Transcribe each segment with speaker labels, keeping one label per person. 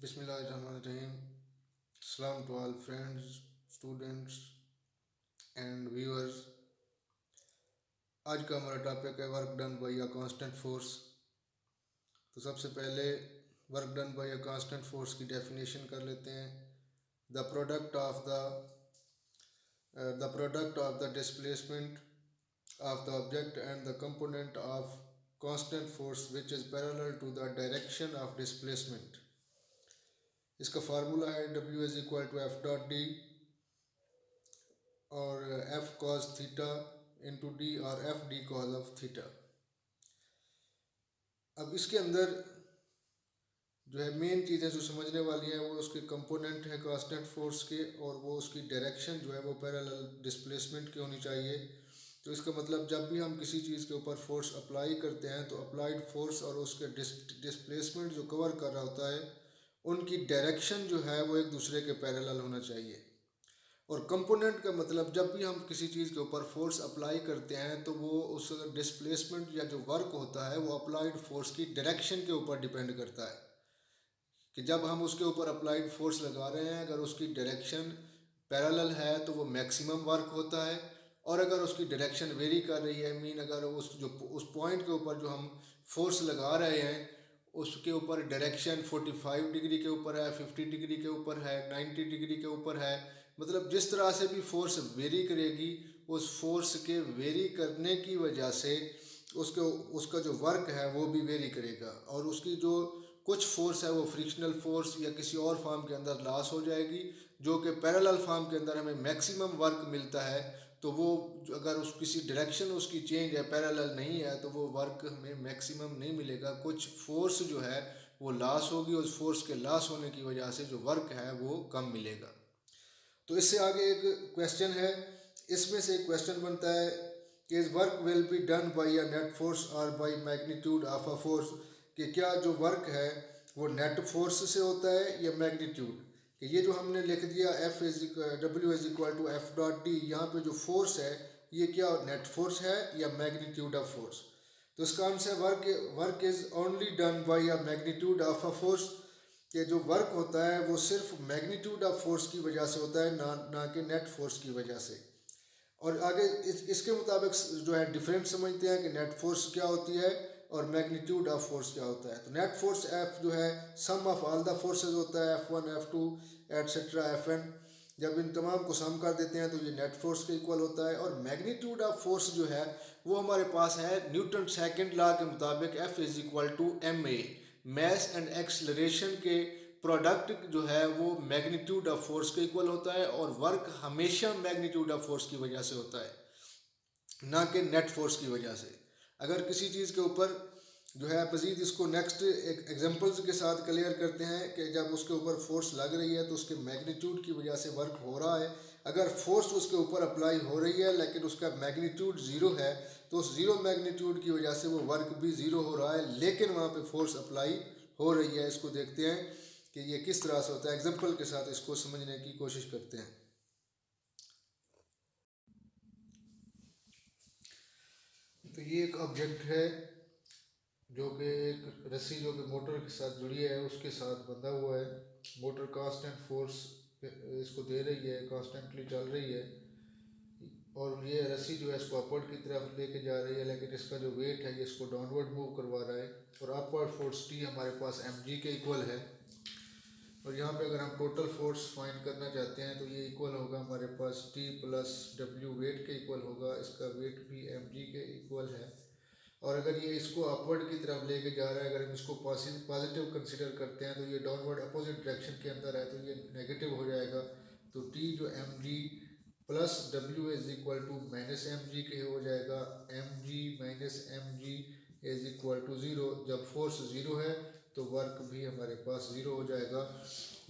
Speaker 1: Bismillahirrahmanirrahim. Salam to all friends, students and viewers. आज का हमारा टॉपिक है work done by a constant force. तो सबसे पहले work done by a constant force की डेफिनेशन कर लेते हैं। The product of the displacement of the object and the component of constant force which is parallel to the direction of displacement। इसका formula है W is equal to F dot D और F cos theta into D और F D cos of theta. अब इसके अंदर जो है main चीज़ें जो समझने वाली हैं वो उसके कंपोनेंट है कांस्टेंट फोर्स के, और वो उसकी डायरेक्शन जो है वो पैरेलल डिस्प्लेसमेंट की होनी चाहिए। तो इसका मतलब जब भी हम किसी चीज़ के ऊपर फोर्स अप्लाई करते हैं तो अप्लाइड फोर्स और उसके डिस्प्लेसमेंट जो कवर कर रहा होता है उनकी डायरेक्शन जो है वो एक दूसरे के पैरेलल होना चाहिए। और कंपोनेंट का मतलब जब भी हम किसी चीज़ के ऊपर फोर्स अप्लाई करते हैं तो वो उस डिस्प्लेसमेंट या जो वर्क होता है वो अप्लाइड फोर्स की डायरेक्शन के ऊपर डिपेंड करता है कि जब हम उसके ऊपर अप्लाइड फोर्स लगा रहे हैं अगर उसकी डायरेक्शन पैरेलल है तो वो मैक्सिमम वर्क होता है, और अगर उसकी डायरेक्शन वेरी कर रही है मीन अगर उस पॉइंट के ऊपर जो हम फोर्स लगा रहे हैं उसके ऊपर डायरेक्शन 45 डिग्री के ऊपर है, 50 डिग्री के ऊपर है, 90 डिग्री के ऊपर है, मतलब जिस तरह से भी फोर्स वेरी करेगी उस फोर्स के वेरी करने की वजह से उसका जो वर्क है वो भी वेरी करेगा, और उसकी जो कुछ फोर्स है वो फ्रिक्शनल फोर्स या किसी और फॉर्म के अंदर लॉस हो जाएगी, जो कि पैरेलल फॉर्म के अंदर हमें मैक्सिमम वर्क मिलता है। तो वो अगर उस किसी डायरेक्शन उसकी चेंज है पैरेलल नहीं है तो वो वर्क हमें मैक्सिमम नहीं मिलेगा, कुछ फोर्स जो है वो लॉस होगी, उस फोर्स के लॉस होने की वजह से जो वर्क है वो कम मिलेगा। तो इससे आगे एक क्वेश्चन है, इसमें से एक क्वेश्चन बनता है कि is work will be done by a net force और by magnitude of a force, कि क्या जो वर्क है वो नेट फोर्स से होता है या मैग्नीट्यूड। कि ये जो हमने लिख दिया W is equal to F dot D, यहाँ पे जो फोर्स है ये क्या नेट फोर्स है या मैग्नीट्यूड ऑफ फोर्स। तो इसका answer work is only done by a magnitude of a force, कि जो वर्क होता है वो सिर्फ मैग्नीट्यूड ऑफ फोर्स की वजह से होता है, ना कि नेट फोर्स की वजह से। और आगे इसके मुताबिक जो है डिफरेंस समझते हैं कि नेट फोर्स क्या होती है और मैग्नीट्यूड ऑफ फोर्स क्या होता है। तो नेट फोर्स एफ जो है सम ऑफ ऑल द फोर्सेज होता है, F1 F2 एटसेट्रा Fn। जब इन तमाम को सम कर देते हैं तो ये नेट फोर्स के इक्वल होता है। और मैग्नीट्यूड ऑफ फोर्स जो है वो हमारे पास है न्यूटन सेकंड लॉ के मुताबिक F is equal to ma, mass and acceleration के प्रोडक्ट जो है वो मैग्नीट्यूड ऑफ फोर्स के इक्वल होता है, और वर्क हमेशा मैग्नीट्यूड ऑफ फोर्स की वजह से होता है ना कि नेट फोर्स की वजह से। अगर किसी चीज़ के ऊपर जो है मज़ीद इसको नेक्स्ट एक एग्जांपल्स के साथ क्लियर करते हैं कि जब उसके ऊपर फोर्स लग रही है तो उसके मैग्नीट्यूड की वजह से वर्क हो रहा है। अगर फोर्स उसके ऊपर अप्लाई हो रही है लेकिन उसका मैग्नीट्यूड ज़ीरो है तो उस ज़ीरो मैग्नीट्यूड की वजह से वो वर्क भी ज़ीरो हो रहा है, लेकिन वहाँ पे फोर्स अप्लाई हो रही है। इसको देखते हैं कि ये किस तरह से होता है, एग्जाम्पल के साथ इसको समझने की कोशिश करते हैं। तो ये एक ऑब्जेक्ट है जो कि एक रस्सी जो कि मोटर के साथ जुड़ी है उसके साथ बंधा हुआ है। मोटर कांस्टेंट फोर्स इसको दे रही है, कांस्टेंटली चल रही है, और ये रस्सी जो है इसको अपवर्ड की तरफ लेके जा रही है, लेकिन इसका जो वेट है ये इसको डाउनवर्ड मूव करवा रहा है। और अपवर्ड फोर्स T हमारे पास mg के इक्वल है। और यहाँ पे अगर हम टोटल फोर्स फाइंड करना चाहते हैं तो ये इक्वल होगा हमारे पास T प्लस W वेट के इक्वल होगा, इसका वेट भी mg के इक्वल है। और अगर ये इसको अपवर्ड की तरफ लेके जा रहा है, अगर हम इसको पॉजिटिव कंसिडर करते हैं तो ये डाउनवर्ड अपोजिट डायरेक्शन के अंदर है तो ये नेगेटिव हो जाएगा। तो T जो mg plus W is equal to minus mg के हो जाएगा, mg minus mg is equal to zero. जब फोर्स ज़ीरो है तो वर्क भी हमारे पास ज़ीरो हो जाएगा।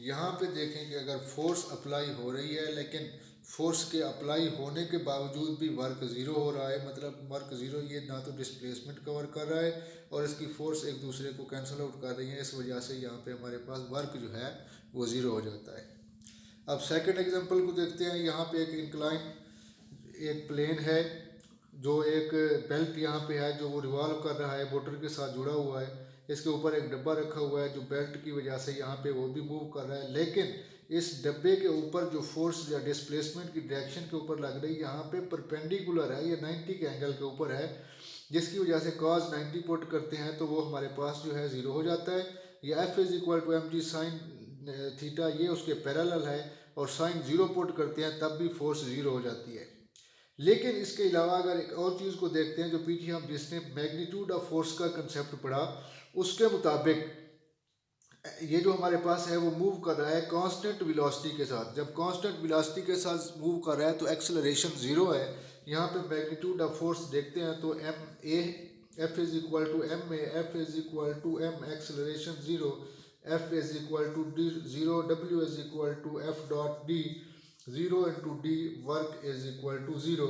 Speaker 1: यहाँ पे देखें कि अगर फोर्स अप्लाई हो रही है लेकिन फोर्स के अप्लाई होने के बावजूद भी वर्क ज़ीरो हो रहा है, मतलब वर्क ज़ीरो, ये ना तो डिस्प्लेसमेंट कवर कर रहा है और इसकी फोर्स एक दूसरे को कैंसिल आउट कर रही है, इस वजह से यहाँ पे हमारे पास वर्क जो है वो ज़ीरो हो जाता है। अब सेकंड एग्जांपल को देखते हैं। यहाँ पे एक इंक्लाइन एक प्लेन है जो एक बेल्ट यहाँ पे है जो वो रिवॉल्व कर रहा है, मोटर के साथ जुड़ा हुआ है। इसके ऊपर एक डब्बा रखा हुआ है जो बेल्ट की वजह से यहाँ पे वो भी मूव कर रहा है, लेकिन इस डब्बे के ऊपर जो फोर्स या डिस्प्लेसमेंट की डायरेक्शन के ऊपर लग रही है यहाँ पे परपेंडिकुलर है, ये 90 के एंगल के ऊपर है, जिसकी वजह से cos 90 पुट करते हैं तो वो हमारे पास जो है ज़ीरो हो जाता है। ये F is equal to M G sine theta, ये उसके पैरेलल है, और साइन ज़ीरो पुट करते हैं तब भी फोर्स ज़ीरो हो जाती है। लेकिन इसके अलावा अगर एक और चीज़ को देखते हैं जो पीछे हम जिसने मैग्नीट्यूड ऑफ फोर्स का कंसेप्ट पढ़ा, उसके मुताबिक ये जो हमारे पास है वो मूव कर रहा है कांस्टेंट वेलोसिटी के साथ। जब कांस्टेंट वेलोसिटी के साथ मूव कर रहा है तो एक्सेलरेशन ज़ीरो है। यहाँ पे मैग्नीट्यूड ऑफ फोर्स देखते हैं तो M A F is equal to M A, F is equal to M acceleration zero, F is equal to D zero, W is equal to F dot D zero into D, work is equal to zero.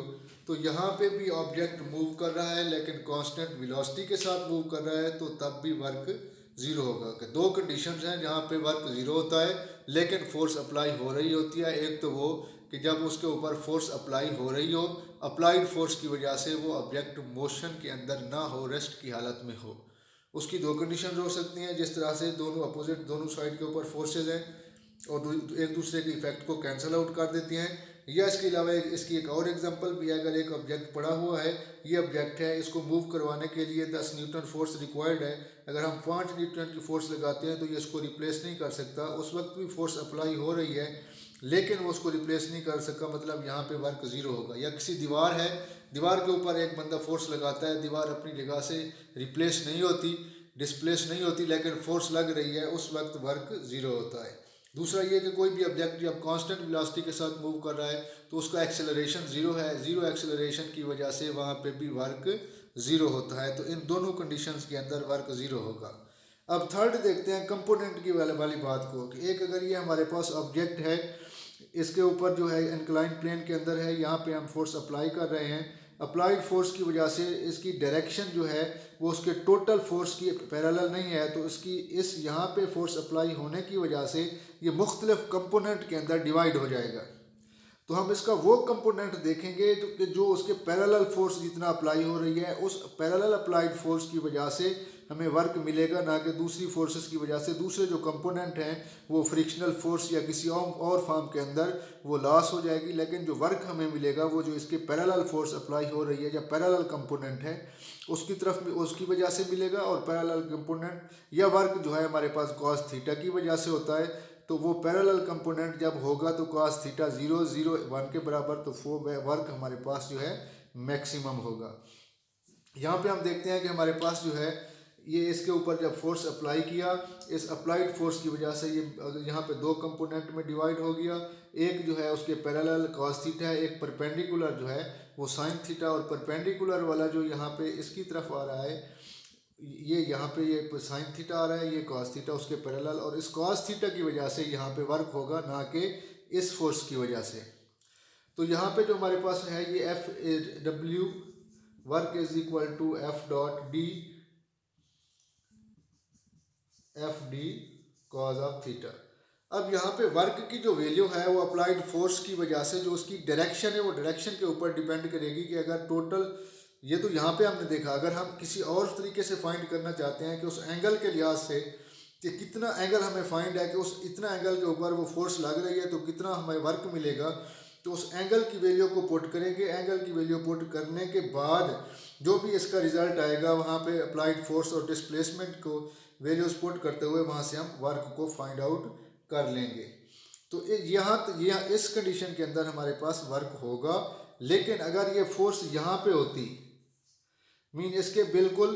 Speaker 1: तो यहाँ पे भी object move कर रहा है लेकिन constant velocity के साथ मूव कर रहा है तो तब भी वर्क ज़ीरो होगा। कि दो कंडीशंस हैं जहाँ पे वर्क ज़ीरो होता है लेकिन फोर्स अप्लाई हो रही होती है। एक तो वो कि जब उसके ऊपर फोर्स अप्लाई हो रही हो, अप्लाइड फोर्स की वजह से वो ऑब्जेक्ट मोशन के अंदर ना हो, रेस्ट की हालत में हो। उसकी दो कंडीशन हो सकती हैं, जिस तरह से दोनों अपोजिट दोनों साइड के ऊपर फोर्सेज हैं और एक दूसरे के इफेक्ट को कैंसिल आउट कर देती हैं। या इसके अलावा इसकी एक और एग्जांपल भी है, अगर एक ऑब्जेक्ट पड़ा हुआ है, ये ऑब्जेक्ट है, इसको मूव करवाने के लिए 10 न्यूटन फोर्स रिक्वायर्ड है, अगर हम 5 न्यूटन की फोर्स लगाते हैं तो ये इसको रिप्लेस नहीं कर सकता। उस वक्त भी फोर्स अप्लाई हो रही है लेकिन वो उसको रिप्लेस नहीं कर सका, मतलब यहाँ पे वर्क ज़ीरो होगा। या किसी दीवार है, दीवार के ऊपर एक बंदा फोर्स लगाता है, दीवार अपनी जगह से रिप्लेस नहीं होती, डिस्प्लेस नहीं होती, लेकिन फोर्स लग रही है, उस वक्त वर्क ज़ीरो होता है। दूसरा ये कि कोई भी ऑब्जेक्ट जब कांस्टेंट वेलोसिटी के साथ मूव कर रहा है तो उसका एक्सेलरेशन ज़ीरो है, ज़ीरो एक्सेलरेशन की वजह से वहाँ पे भी वर्क ज़ीरो होता है। तो इन दोनों कंडीशंस के अंदर वर्क ज़ीरो होगा। अब थर्ड देखते हैं कंपोनेंट की वाली बात को, कि एक अगर ये हमारे पास ऑब्जेक्ट है, इसके ऊपर जो है इंक्लाइन प्लेन के अंदर है, यहाँ पे हम फोर्स अप्लाई कर रहे हैं, अप्लाइड फोर्स की वजह से इसकी डायरेक्शन जो है वो उसके टोटल फोर्स की पैरेलल नहीं है, तो इसकी इस यहाँ पे फोर्स अप्लाई होने की वजह से ये मुख्तलिफ कंपोनेंट के अंदर डिवाइड हो जाएगा। तो हम इसका वो कंपोनेंट देखेंगे जो उसके पैरेलल फोर्स जितना अप्लाई हो रही है, उस पैरेलल अप्लाइड फोर्स की वजह से हमें वर्क मिलेगा, ना कि दूसरी फोर्सेस की वजह से। दूसरे जो कंपोनेंट हैं वो फ्रिक्शनल फोर्स या किसी और फॉर्म के अंदर वो लॉस हो जाएगी, लेकिन जो वर्क हमें मिलेगा वो जो इसके पैरेलल फोर्स अप्लाई हो रही है या पैरेलल कंपोनेंट है उसकी तरफ उसकी वजह से मिलेगा। और पैरेलल कंपोनेंट या वर्क जो है हमारे पास कॉस थीटा की वजह से होता है, तो वो पैरेलल कंपोनेंट जब होगा तो cos थीटा 0 0 1 के बराबर, तो वो वर्क हमारे पास जो है मैक्सिमम होगा। यहाँ पे हम देखते हैं कि हमारे पास जो है ये इसके ऊपर जब फोर्स अप्लाई किया, इस अप्लाइड फोर्स की वजह से ये यहाँ पे दो कंपोनेंट में डिवाइड हो गया। एक जो है उसके पैरेलल cos थीटा है, एक परपेंडिकुलर जो है वो sin थीटा, और परपेंडिकुलर वाला जो यहाँ पे इसकी तरफ आ रहा है, ये यहाँ पे ये साइन थीटा आ रहा है, ये cos थीटा उसके पैरेलल, और इस cos थीटा की वजह से यहाँ पे वर्क होगा, ना कि इस फोर्स की वजह से। तो यहाँ पे जो हमारे पास है ये F W work is equal to F dot D, F D cos of theta. अब यहाँ पे वर्क की जो वैल्यू है वो अप्लाइड फोर्स की वजह से जो उसकी डायरेक्शन है वो डायरेक्शन के ऊपर डिपेंड करेगी, कि अगर टोटल ये तो यहाँ पे हमने देखा, अगर हम किसी और तरीके से फाइंड करना चाहते हैं कि उस एंगल के लिहाज से कि कितना एंगल हमें फाइंड है कि उस इतना एंगल के ऊपर वो फोर्स लग रही है तो कितना हमें वर्क मिलेगा, तो उस एंगल की वैल्यू को पुट करेंगे। एंगल की वैल्यू पुट करने के बाद जो भी इसका रिजल्ट आएगा वहाँ पे अप्लाइड फोर्स और डिस्प्लेसमेंट को वैल्यूज पुट करते हुए वहाँ से हम वर्क को फाइंड आउट कर लेंगे। तो यहाँ इस कंडीशन के अंदर हमारे पास वर्क होगा। लेकिन अगर ये फोर्स यहाँ पे होती, मीन इसके बिल्कुल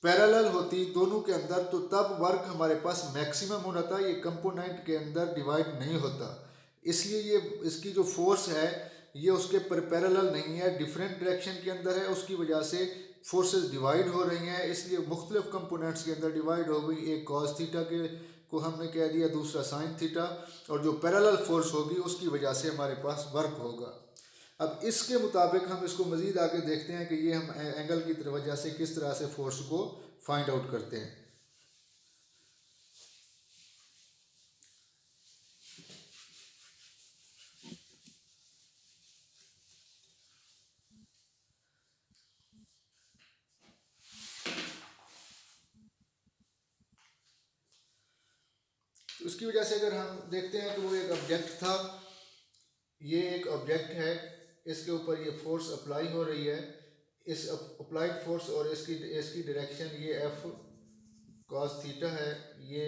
Speaker 1: पैरेलल होती दोनों के अंदर, तो तब वर्क हमारे पास मैक्सिमम होना था, ये कंपोनेंट के अंदर डिवाइड नहीं होता। इसलिए ये इसकी जो फोर्स है ये उसके पैरेलल नहीं है, डिफरेंट डायरेक्शन के अंदर है, उसकी वजह से फोर्सेस डिवाइड हो रही हैं, इसलिए मुख्तलिफ कंपोनेंट्स के अंदर डिवाइड हो गई। एक cos थीटा के को हमने कह दिया, दूसरा sin थीटा, और जो पैरेलल फोर्स होगी उसकी वजह से हमारे पास वर्क होगा। अब इसके मुताबिक हम इसको मज़ीद आगे देखते हैं कि ये हम एंगल की वजह से किस तरह से फोर्स को फाइंड आउट करते हैं। उसकी वजह से अगर हम देखते हैं तो वो एक ऑब्जेक्ट था, ये एक ऑब्जेक्ट है, इसके ऊपर ये फोर्स अप्लाई हो रही है, इस अप्लाइड फोर्स और इसकी डायरेक्शन ये एफ कॉस थीटा है, ये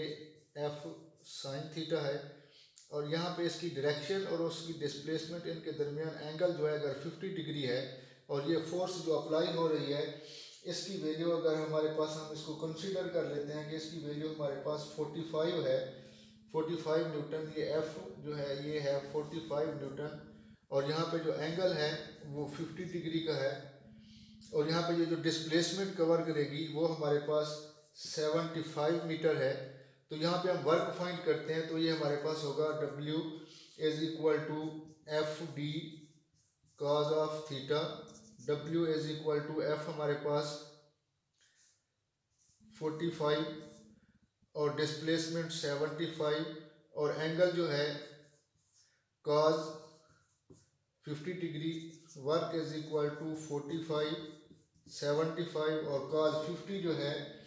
Speaker 1: एफ साइन थीटा है, और यहाँ पे इसकी डायरेक्शन और उसकी डिस्प्लेसमेंट, इनके दरमियान एंगल जो है अगर 50 डिग्री है, और ये फोर्स जो अप्लाई हो रही है इसकी वैल्यू अगर हमारे पास, हम इसको कंसीडर कर लेते हैं कि इसकी वैल्यू हमारे पास 45 है, 45 न्यूटन, ये एफ जो है ये है 45 न्यूटन, और यहाँ पे जो एंगल है वो 50 डिग्री का है, और यहाँ पे ये जो डिस्प्लेसमेंट कवर करेगी वो हमारे पास 75 मीटर है। तो यहाँ पे हम वर्क फाइंड करते हैं, तो ये हमारे पास होगा W is equal to F D cos of theta, W is equal to F हमारे पास 45 और डिस्प्लेसमेंट 75, और एंगल जो है cos 50 degree, work is equal to 45 75 और कॉज 50 जो है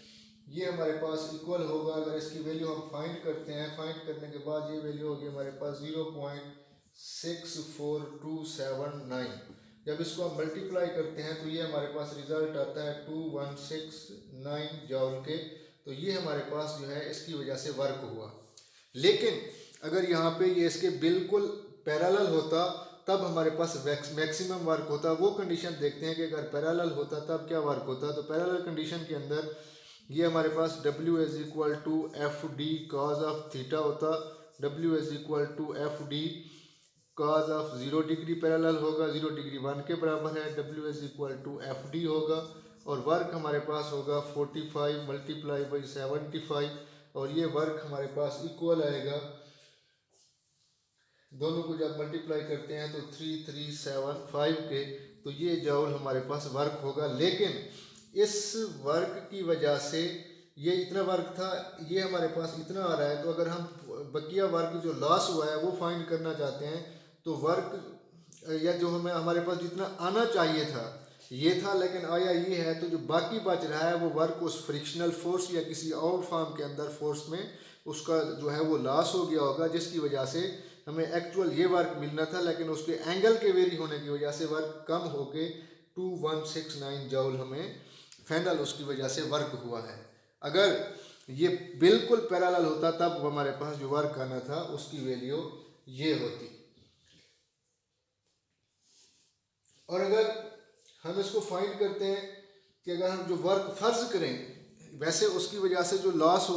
Speaker 1: ये हमारे पास इक्वल होगा, अगर इसकी वैल्यू हम फाइंड करते हैं, फाइंड करने के बाद ये वैल्यू होगी हमारे पास 0.64279। जब इसको हम मल्टीप्लाई करते हैं तो ये हमारे पास रिजल्ट आता है 2169 जॉल के। तो ये हमारे पास जो है इसकी वजह से वर्क हुआ। लेकिन अगर यहाँ पे ये इसके बिल्कुल पैरेलल होता तब हमारे पास मैक्सिमम वर्क होता। वो कंडीशन देखते हैं कि अगर पैरेलल होता तब क्या वर्क होता। तो पैरेलल कंडीशन के अंदर ये हमारे पास W is equal to F D cos of theta होता, W is equal to F D cos of 0 degree parallel होगा, 0 डिग्री 1 के बराबर है, W is equal to F D होगा, और वर्क हमारे पास होगा 45 मल्टीप्लाई बाई 75, और ये वर्क हमारे पास इक्वल आएगा, दोनों को जब मल्टीप्लाई करते हैं तो 3375 के। तो ये जॉल हमारे पास वर्क होगा। लेकिन इस वर्क की वजह से ये इतना वर्क था, ये हमारे पास इतना आ रहा है। तो अगर हम बकिया वर्क जो लॉस हुआ है वो फाइंड करना चाहते हैं तो वर्क या जो हमारे पास जितना आना चाहिए था ये था, लेकिन आया ये है, तो जो बाकी बच रहा है वो वर्क उस फ्रिक्शनल फोर्स या किसी और फॉर्म के अंदर फोर्स में उसका जो है वो लॉस हो गया होगा, जिसकी वजह से हमें एक्चुअल ये वर्क मिलना था, लेकिन उसके एंगल के वेरी होने की वजह से वर्क कम होके 2169 जॉल हमें फाइनल उसकी वजह से वर्क हुआ है। अगर ये बिल्कुल पैरेलल होता तब हमारे पास जो वर्क आना था उसकी वैल्यू ये होती। और अगर हम इसको फाइंड करते हैं कि अगर हम जो वर्क फर्ज करें वैसे उसकी वजह से जो लॉस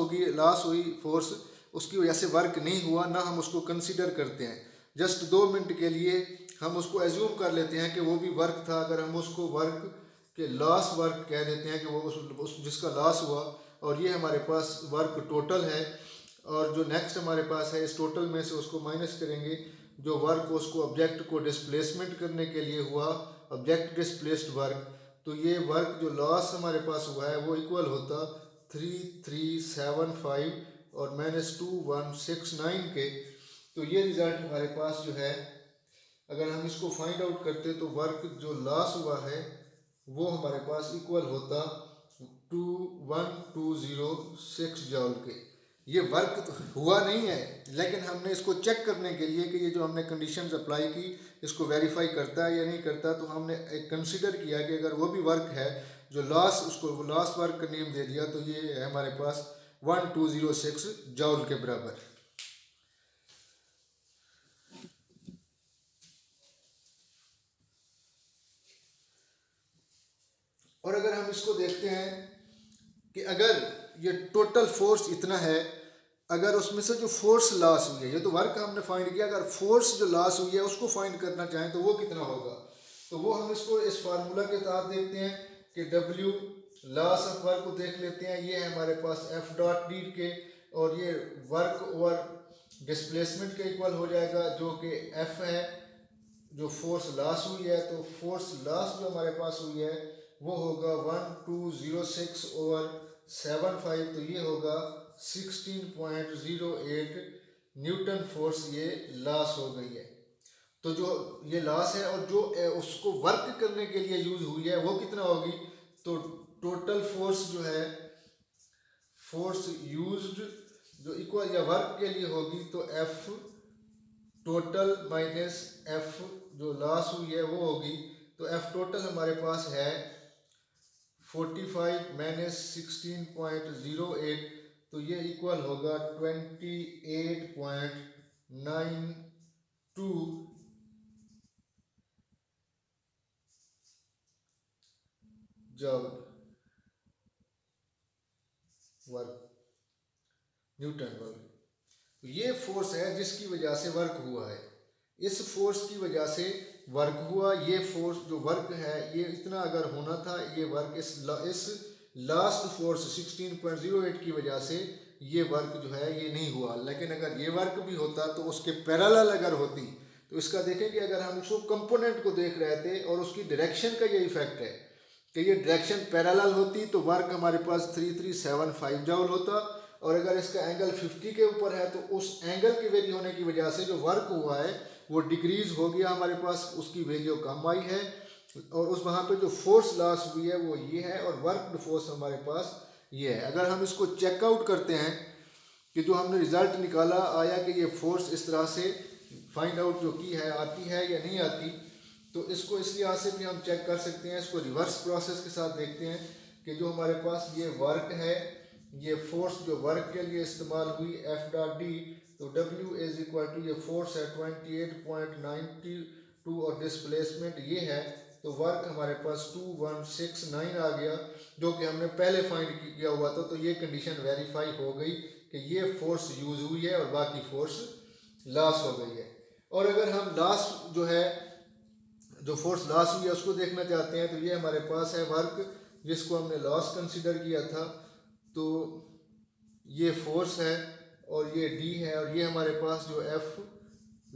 Speaker 1: हुई फोर्स उसकी वजह से वर्क नहीं हुआ, ना हम उसको कंसीडर करते हैं। जस्ट 2 मिनट के लिए हम उसको एज्यूम कर लेते हैं कि वो भी वर्क था। अगर हम उसको वर्क के लॉस वर्क कह देते हैं कि वो उस जिसका लॉस हुआ, और ये हमारे पास वर्क टोटल है, और जो नेक्स्ट हमारे पास है इस टोटल में से उसको माइनस करेंगे जो वर्क उसको ऑब्जेक्ट को डिस्प्लेसमेंट करने के लिए हुआ, ऑब्जेक्ट डिस्प्लेस्ड वर्क। तो ये वर्क जो लॉस हमारे पास हुआ है वो इक्वल होता 3375 और -2169 के। तो ये रिज़ल्ट हमारे पास जो है अगर हम इसको फाइंड आउट करते तो वर्क जो लॉस हुआ है वो हमारे पास इक्वल होता 1206 जॉल के। ये वर्क तो हुआ नहीं है, लेकिन हमने इसको चेक करने के लिए कि ये जो हमने कंडीशंस अप्लाई की इसको वेरीफाई करता है या नहीं करता, तो हमने एक कंसीडर किया कि अगर वो भी वर्क है जो लॉस, उसको लॉस वर्क का नेम दे दिया, तो ये है हमारे पास 1206 जॉल के बराबर। और अगर हम इसको देखते हैं कि अगर ये टोटल फोर्स इतना है, अगर उसमें से जो फोर्स लॉस हुई है, ये तो वर्क हमने फाइंड किया, अगर फोर्स जो लॉस हुई है उसको फाइंड करना चाहें तो वो कितना होगा, तो वो हम इसको इस फार्मूला के तहत देखते हैं कि W लॉस ऑफ वर्क को देख लेते हैं। ये है हमारे पास F डॉट डी के, और ये वर्क ओवर डिस्प्लेसमेंट के इक्वल हो जाएगा जो कि F है जो फोर्स लॉस हुई है। तो फोर्स लॉस जो हमारे पास हुई है वो होगा 1206 ओवर 75, तो ये होगा 16.08 न्यूटन फोर्स ये लॉस हो गई है। तो जो ये लॉस है और जो उसको वर्क करने के लिए यूज हुई है वो कितना होगी, तो टोटल फोर्स जो है फोर्स यूज्ड जो इक्वल या वर्क के लिए होगी तो एफ टोटल माइनस एफ जो लॉस हुई है वो होगी। तो एफ टोटल हमारे पास है 45 माइनस 16.08, तो ये इक्वल होगा 28.92 जब वर्क न्यूटन वर्क। तो ये फोर्स है जिसकी वजह से वर्क हुआ है, इस फोर्स की वजह से वर्क हुआ। ये फोर्स जो वर्क है ये इतना अगर होना था, ये वर्क इस लास्ट फोर्स 16.08 की वजह से ये वर्क जो है ये नहीं हुआ। लेकिन अगर ये वर्क भी होता तो उसके पैरेलल अगर होती, तो इसका देखेंगे अगर हम उसको कंपोनेंट को देख रहे थे और उसकी डायरेक्शन का ये इफेक्ट है कि ये डायरेक्शन पैरेलल होती तो वर्क हमारे पास 3375 जूल होता, और अगर इसका एंगल 50 के ऊपर है तो उस एंगल के वेरी होने की वजह से जो वर्क हुआ है वो डिक्रीज हो गया, हमारे पास उसकी वैल्यू कम आई है, और उस वहाँ पे जो फोर्स लॉस हुई है वो ये है, और वर्क फोर्स हमारे पास ये है। अगर हम इसको चेकआउट करते हैं कि जो हमने रिजल्ट निकाला आया कि ये फोर्स इस तरह से फाइंड आउट जो की है आती है या नहीं आती, तो इसको इस लिहाज से भी हम चेक कर सकते हैं। इसको रिवर्स प्रोसेस के साथ देखते हैं कि जो हमारे पास ये वर्क है, ये फोर्स जो वर्क के लिए इस्तेमाल हुई एफ डॉट डी, तो W इज इक्वल टू ये फोर्स है 28.92 और डिस्प्लेसमेंट ये है, तो वर्क हमारे पास 2169 आ गया जो कि हमने पहले फाइंड किया हुआ था। तो ये कंडीशन वेरीफाई हो गई कि ये फोर्स यूज हुई है और बाकी फोर्स लॉस हो गई है। और अगर हम लॉस जो है जो फोर्स लॉस हुई है उसको देखना चाहते हैं, तो ये हमारे पास है वर्क जिसको हमने लॉस कंसिडर किया था, तो ये फोर्स है और ये डी है, और ये हमारे पास जो एफ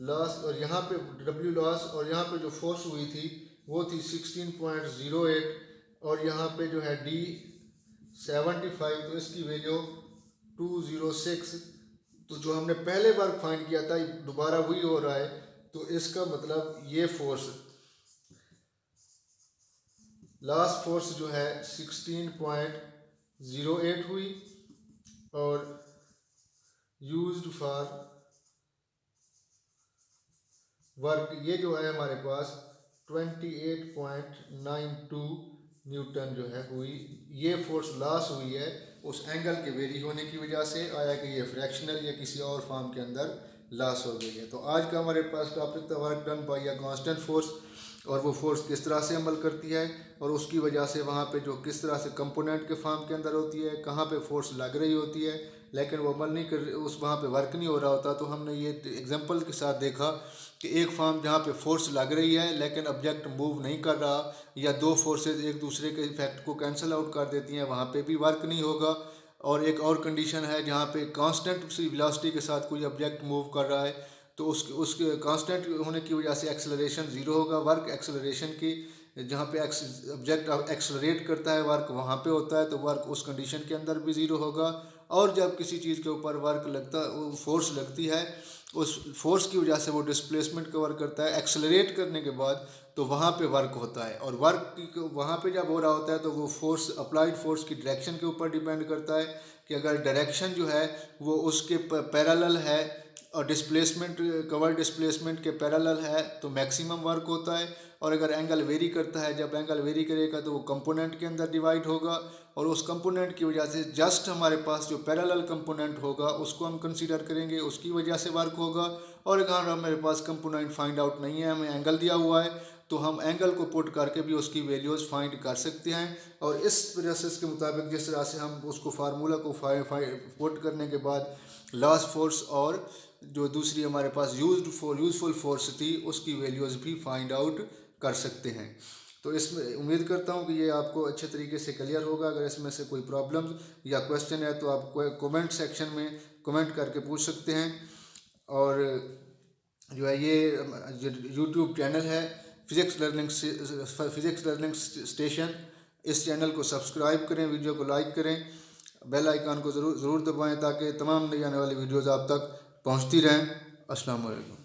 Speaker 1: लॉस और यहाँ पे डब्ल्यू लॉस और यहाँ पे जो फोर्स हुई थी वो थी 16.08, और यहाँ पे जो है डी 75, तो इसकी वैल्यू 206। तो जो हमने पहले वर्क फाइंड किया था दोबारा वही हो रहा है, तो इसका मतलब ये फोर्स लास्ट फोर्स जो है 16.08 हुई और यूज्ड फॉर वर्क ये जो है हमारे पास 28.92 न्यूटन जो है हुई। ये फोर्स लॉस हुई है उस एंगल के वेरी होने की वजह से, आया कि ये फ्रैक्शनल या किसी और फॉर्म के अंदर लॉस हो गई है। तो आज का हमारे पास टॉपिक था work done by a constant force, और वो फोर्स किस तरह से अमल करती है और उसकी वजह से वहाँ पे जो किस तरह से कंपोनेंट के फॉर्म के अंदर होती है, कहाँ पे फोर्स लग रही होती है लेकिन वो अमल नहीं कर, उस वहाँ पे वर्क नहीं हो रहा होता। तो हमने ये एग्जांपल के साथ देखा कि एक फॉर्म जहाँ पे फोर्स लग रही है लेकिन ऑब्जेक्ट मूव नहीं कर रहा, या दो फोर्सेज एक दूसरे के इफेक्ट को कैंसिल आउट कर देती हैं, वहाँ पे भी वर्क नहीं होगा। और एक और कंडीशन है जहाँ पे कांस्टेंट सी वेलोसिटी के साथ कोई ऑब्जेक्ट मूव कर रहा है, तो उसके कांस्टेंट होने की वजह से एक्सेलरेशन ज़ीरो होगा। वर्क एक्सेलरेशन की जहाँ पे ऑब्जेक्ट एक्सेलरेट करता है वर्क वहाँ पे होता है, तो वर्क उस कंडीशन के अंदर भी ज़ीरो होगा। और जब किसी चीज़ के ऊपर वर्क लगता फोर्स लगती है, उस फोर्स की वजह से वो डिस्प्लेसमेंट कवर करता है एक्सेलरेट करने के बाद, तो वहाँ पे वर्क होता है। और वर्क वहाँ पे जब हो रहा होता है तो वो फोर्स अप्लाइड फोर्स की डायरेक्शन के ऊपर डिपेंड करता है कि अगर डायरेक्शन जो है वो उसके पैरेलल है और डिस्प्लेसमेंट कवर डिस्प्लेसमेंट के पैरेलल है तो मैक्सिमम वर्क होता है। और अगर एंगल वेरी करता है, जब एंगल वेरी करेगा तो वो कंपोनेंट के अंदर डिवाइड होगा, और उस कंपोनेंट की वजह से जस्ट हमारे पास जो पैरेलल कंपोनेंट होगा उसको हम कंसीडर करेंगे, उसकी वजह से वर्क होगा। और अगर हमारे पास कंपोनेंट फाइंड आउट नहीं है, हमें एंगल दिया हुआ है, तो हम एंगल को पुट करके भी उसकी वैल्यूज़ फाइंड कर सकते हैं। और इस प्रोसेस के मुताबिक जिस तरह से हम उसको फार्मूला को पुट करने के बाद लॉस फोर्स और जो दूसरी हमारे पास यूजफुल फोर्स थी उसकी वैल्यूज़ भी फाइंड आउट कर सकते हैं। तो इसमें उम्मीद करता हूँ कि ये आपको अच्छे तरीके से क्लियर होगा। अगर इसमें से कोई प्रॉब्लम या क्वेश्चन है तो आप कमेंट सेक्शन में कमेंट करके पूछ सकते हैं। और जो है ये यूट्यूब चैनल है फिज़िक्स लर्निंग स्टेशन, इस चैनल को सब्सक्राइब करें, वीडियो को लाइक करें, बेल आइकन को ज़रूर दबाएं ताकि तमाम नई आने वाली वीडियोज़ आप तक पहुंचती रहें। अस्सलाम वालेकुम।